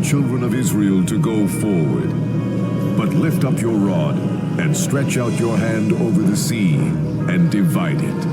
children of Israel to go forward. But lift up your rod and stretch out your hand over the sea and divide it.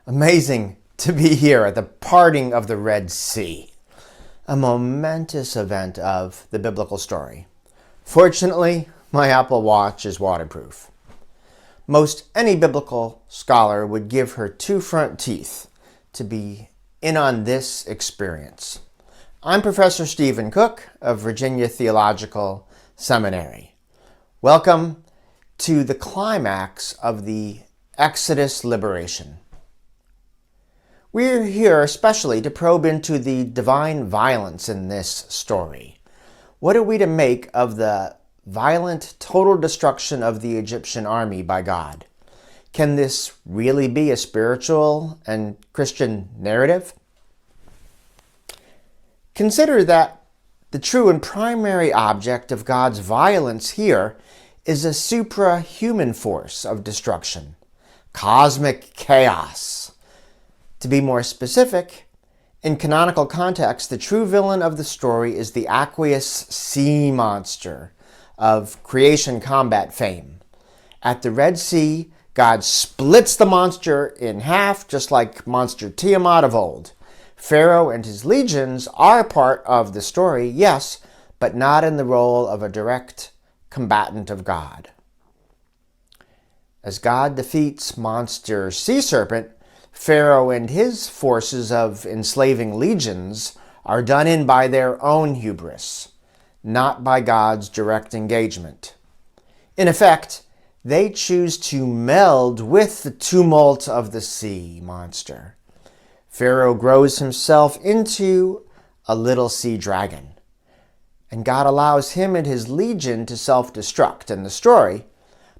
Amazing to be here at the parting of the Red Sea, a momentous event of the biblical story. Fortunately, my Apple Watch is waterproof. Most any biblical scholar would give her two front teeth to be in on this experience. I'm Professor Stephen Cook of Virginia Theological Seminary. Welcome to the climax of the Exodus liberation. We're here especially to probe into the divine violence in this story. What are we to make of the violent total destruction of the Egyptian army by God? Can this really be a spiritual and Christian narrative? Consider that the true and primary object of God's violence here is a suprahuman force of destruction, cosmic chaos. To be more specific, in canonical context, the true villain of the story is the aqueous sea monster of creation combat fame. At the Red Sea, God splits the monster in half, just like monster Tiamat of old. Pharaoh and his legions are part of the story, yes, but not in the role of a direct combatant of God. As God defeats monster sea serpent, Pharaoh and his forces of enslaving legions are done in by their own hubris, not by God's direct engagement. In effect, they choose to meld with the tumult of the sea monster. Pharaoh grows himself into a little sea dragon, and God allows him and his legion to self-destruct in the story,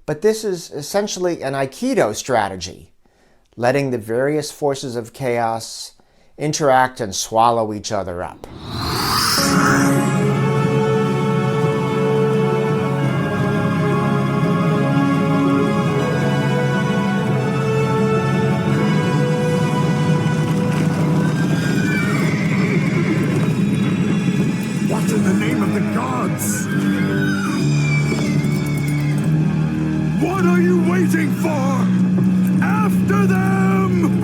but this is essentially an Aikido strategy, letting the various forces of chaos interact and swallow each other up. What in the name of the gods? What are you waiting for? After them!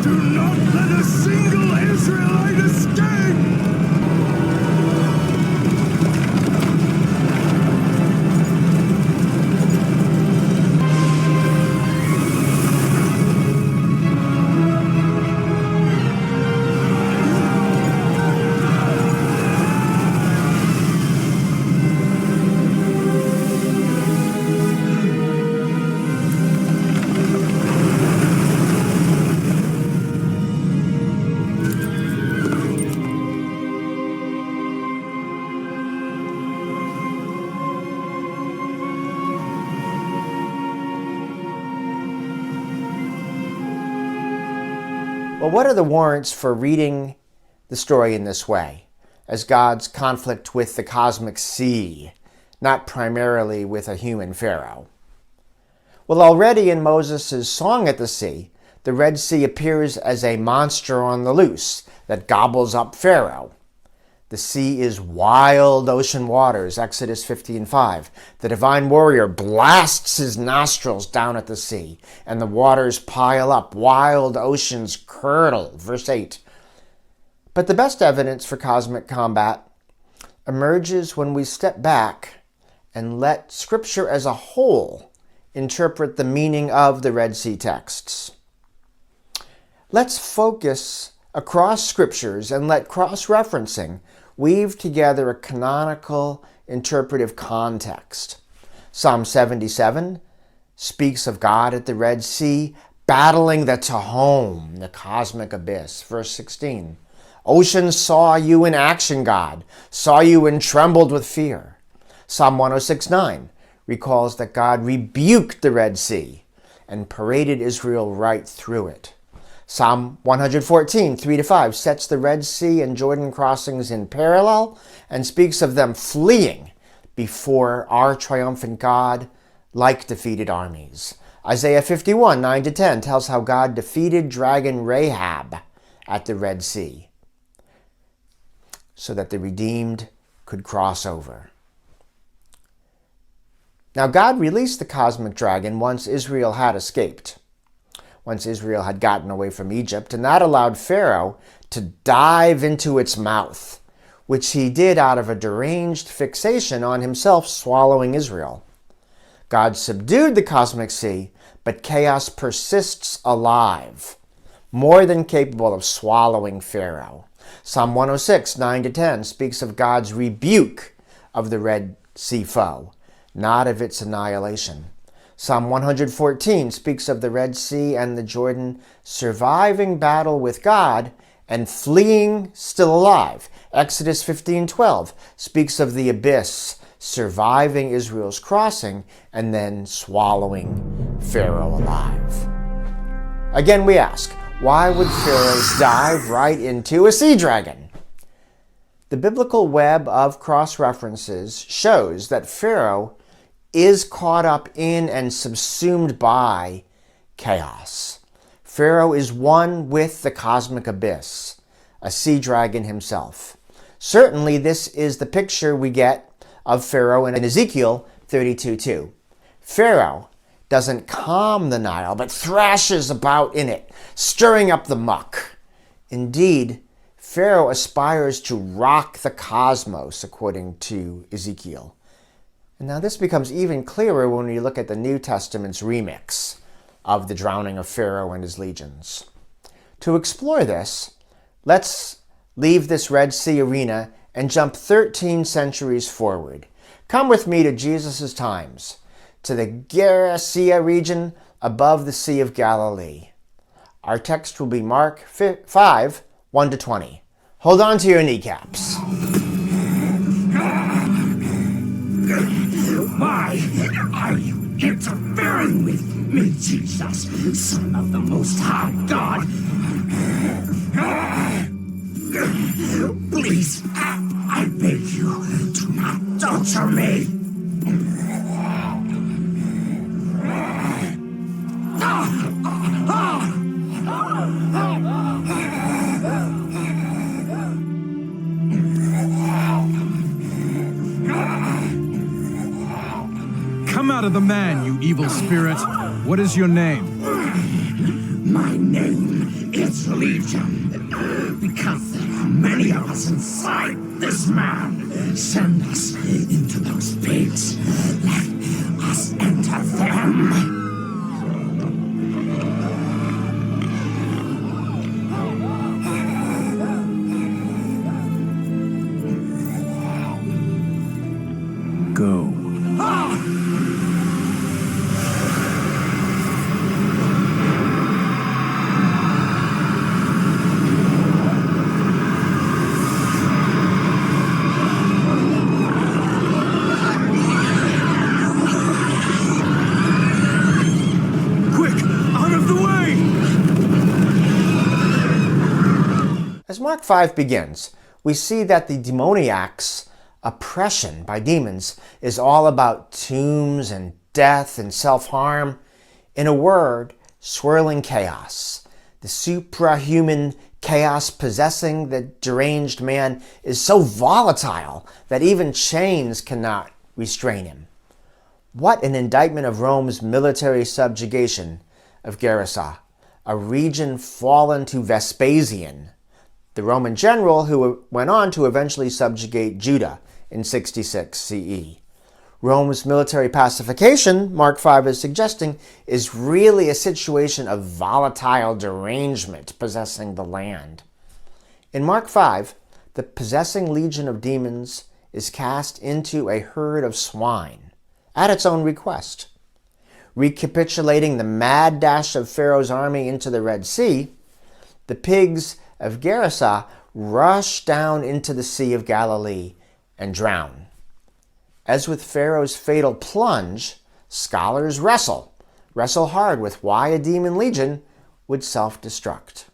Do not let a single Israelite escape! Well, what are the warrants for reading the story in this way, as God's conflict with the cosmic sea, not primarily with a human Pharaoh? Well, already in Moses' Song at the Sea, the Red Sea appears as a monster on the loose that gobbles up Pharaoh. The sea is wild ocean waters, Exodus 15:5. The divine warrior blasts his nostrils down at the sea, and the waters pile up. Wild oceans curdle, verse 8. But the best evidence for cosmic combat emerges when we step back and let Scripture as a whole interpret the meaning of the Red Sea texts. Let's focus across Scriptures and let cross-referencing weave together a canonical interpretive context. Psalm 77 speaks of God at the Red Sea battling the Tehom, the cosmic abyss. Verse 16, oceans saw you in action, God, saw you and trembled with fear. Psalm 106:9 recalls that God rebuked the Red Sea and paraded Israel right through it. Psalm 114:3-5 sets the Red Sea and Jordan crossings in parallel and speaks of them fleeing before our triumphant God like defeated armies. Isaiah 51:9-10 tells how God defeated dragon Rahab at the Red Sea so that the redeemed could cross over. Now, God released the cosmic dragon once Israel had escaped, once Israel had gotten away from Egypt, and that allowed Pharaoh to dive into its mouth, which he did out of a deranged fixation on himself swallowing Israel. God subdued the cosmic sea, but chaos persists alive, more than capable of swallowing Pharaoh. Psalm 106:9-10 speaks of God's rebuke of the Red Sea foe, not of its annihilation. Psalm 114 speaks of the Red Sea and the Jordan surviving battle with God and fleeing still alive. Exodus 15:12 speaks of the abyss surviving Israel's crossing and then swallowing Pharaoh alive. Again, we ask, why would Pharaoh dive right into a sea dragon? The biblical web of cross-references shows that Pharaoh is caught up in and subsumed by chaos. Pharaoh is one with the cosmic abyss, a sea dragon himself. Certainly, this is the picture we get of Pharaoh in Ezekiel 32:2. Pharaoh doesn't calm the Nile, but thrashes about in it, stirring up the muck. Indeed, Pharaoh aspires to rock the cosmos, according to Ezekiel. And now this becomes even clearer when we look at the New Testament's remix of the drowning of Pharaoh and his legions. To explore this, let's leave this Red Sea arena and jump 13 centuries forward. Come with me to Jesus' times, to the Gadarene region above the Sea of Galilee. Our text will be Mark 5, 1-20. Hold on to your kneecaps. Why are you interfering with me, Jesus, Son of the Most High God? Please, I beg you, do not torture me. Come out of the man, you evil spirit. What is your name? My name is Legion, because there are many of us inside this man. Send us into those pigs. Let us enter them. Go. As Mark 5 begins, we see that the demoniac's oppression by demons is all about tombs and death and self-harm. In a word, swirling chaos. The suprahuman Chaos possessing the deranged man is so volatile that even chains cannot restrain him. What an indictment of Rome's military subjugation of Gerasa, a region fallen to Vespasian, the Roman general who went on to eventually subjugate Judah in 66 CE. Rome's military pacification, Mark 5 is suggesting, is really a situation of volatile derangement possessing the land. In Mark 5, the possessing legion of demons is cast into a herd of swine at its own request. Recapitulating the mad dash of Pharaoh's army into the Red Sea, the pigs of Gerasa rush down into the Sea of Galilee and drown. As with Pharaoh's fatal plunge, scholars wrestle hard with why a demon legion would self-destruct.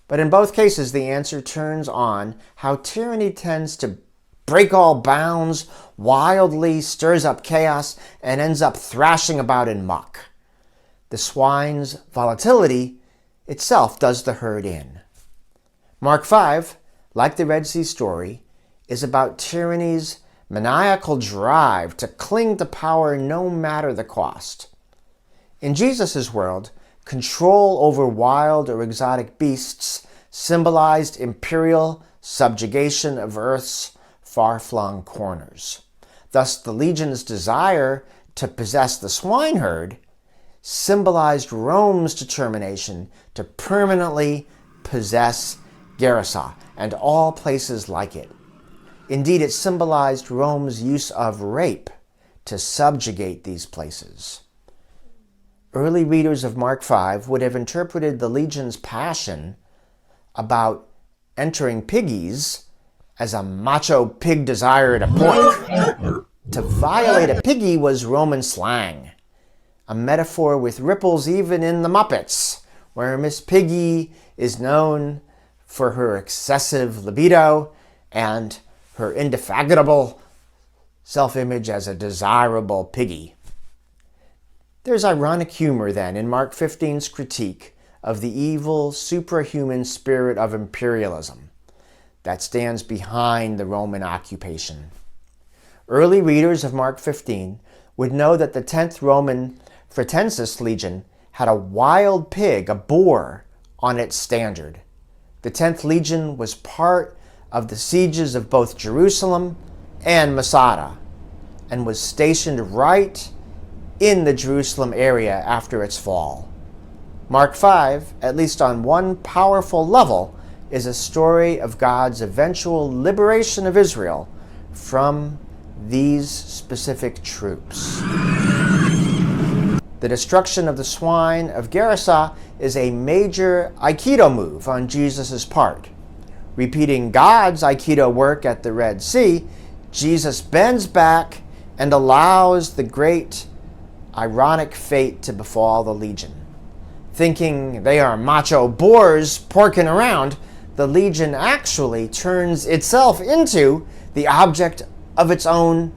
But in both cases, the answer turns on how tyranny tends to break all bounds, wildly stirs up chaos, and ends up thrashing about in muck. The swine's volatility itself does the herd in. Mark 5, like the Red Sea story, is about tyranny's maniacal drive to cling to power no matter the cost. In Jesus' world, control over wild or exotic beasts symbolized imperial subjugation of Earth's far-flung corners. Thus, the legion's desire to possess the swine herd symbolized Rome's determination to permanently possess Gerasa and all places like it. Indeed, it symbolized Rome's use of rape to subjugate these places. Early readers of Mark 5 would have interpreted the legion's passion about entering piggies as a macho pig desire to pork. To violate a piggy was Roman slang, a metaphor with ripples even in the Muppets, where Miss Piggy is known for her excessive libido and her indefatigable self-image as a desirable piggy. There's ironic humor, then, in Mark 15's critique of the evil, superhuman spirit of imperialism that stands behind the Roman occupation. Early readers of Mark 15 would know that the 10th Roman Fretensis Legion had a wild pig, a boar, on its standard. The 10th Legion was part of the sieges of both Jerusalem and Masada, and was stationed right in the Jerusalem area after its fall. Mark 5, at least on one powerful level, is a story of God's eventual liberation of Israel from these specific troops. The destruction of the swine of Gerasa is a major Aikido move on Jesus' part. Repeating God's Aikido work at the Red Sea, Jesus bends back and allows the great ironic fate to befall the legion. Thinking they are macho boars porking around, the legion actually turns itself into the object of its own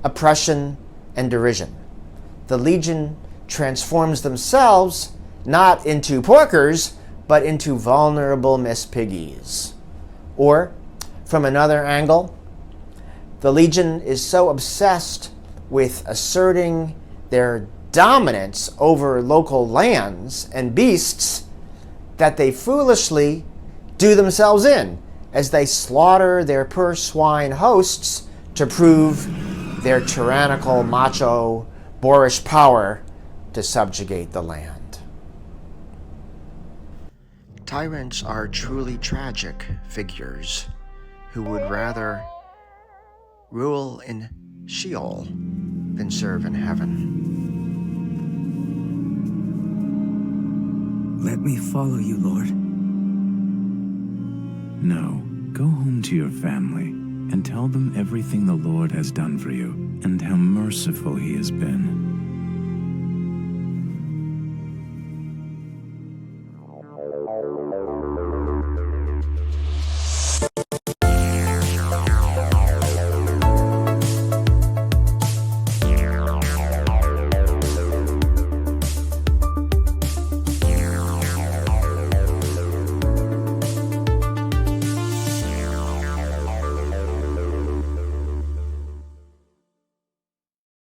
oppression and derision. The legion transforms themselves not into porkers, but into vulnerable Miss Piggies. Or, from another angle, the legion is so obsessed with asserting their dominance over local lands and beasts that they foolishly do themselves in as they slaughter their poor swine hosts to prove their tyrannical, macho, boorish power to subjugate the land. Tyrants are truly tragic figures who would rather rule in Sheol than serve in heaven. Let me follow you, Lord. No, go home to your family and tell them everything the Lord has done for you and how merciful he has been.